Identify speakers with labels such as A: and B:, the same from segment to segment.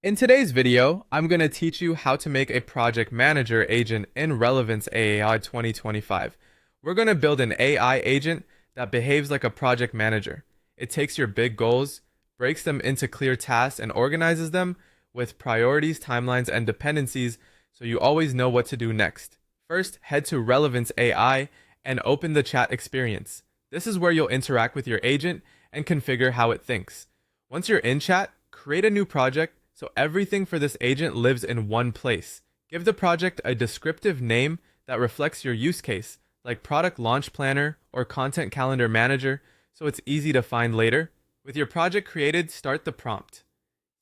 A: In today's video, I'm going to teach you how to make a project manager agent in Relevance AI 2025. We're going to build an AI agent that behaves like a project manager. It takes your big goals, breaks them into clear tasks, and organizes them with priorities, timelines, and dependencies so you always know what to do next. First, head to Relevance AI and open the chat experience. This is where you'll interact with your agent and configure how it thinks. Once you're in chat, create a new project so everything for this agent lives in one place. Give the project a descriptive name that reflects your use case, like Product Launch Planner or Content Calendar Manager, so it's easy to find later. With your project created, start the prompt.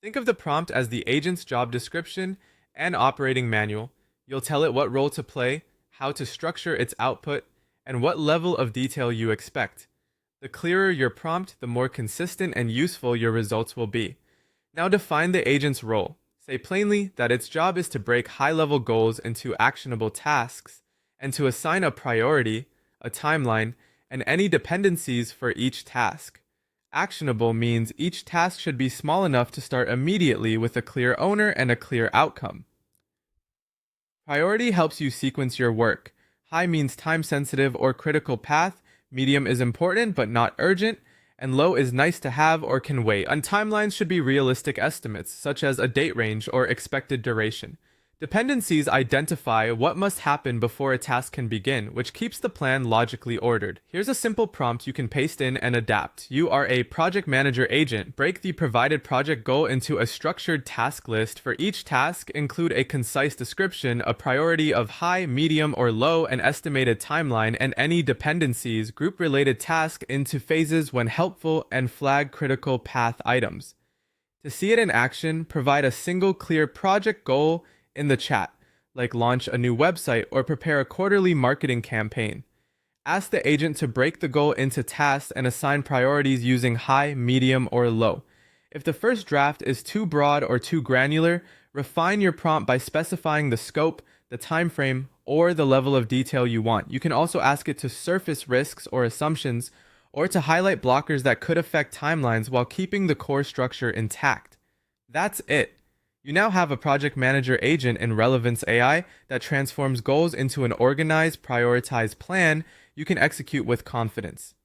A: Think of the prompt as the agent's job description and operating manual. You'll tell it what role to play, how to structure its output, and what level of detail you expect. The clearer your prompt, the more consistent and useful your results will be. Now define the agent's role. Say plainly that its job is to break high-level goals into actionable tasks and to assign a priority, a timeline, and any dependencies for each task. Actionable means each task should be small enough to start immediately with a clear owner and a clear outcome. Priority helps you sequence your work. High means time-sensitive or critical path, medium is important but not urgent, and low is nice to have or can wait. And timelines should be realistic estimates, such as a date range or expected duration. Dependencies identify what must happen before a task can begin, which keeps the plan logically ordered. Here's a simple prompt you can paste in and adapt. You are a project manager agent. Break the provided project goal into a structured task list. For each task, include a concise description, a priority of high, medium, or low, an estimated timeline, and any dependencies. Group related tasks into phases when helpful and flag critical path items. To see it in action, provide a single clear project goal in the chat, like launch a new website or prepare a quarterly marketing campaign. Ask the agent to break the goal into tasks and assign priorities using high, medium, or low. If the first draft is too broad or too granular, refine your prompt by specifying the scope, the time frame, or the level of detail you want. You can also ask it to surface risks or assumptions, or to highlight blockers that could affect timelines while keeping the core structure intact. That's it. You now have a project manager agent in Relevance AI that transforms goals into an organized, prioritized plan you can execute with confidence.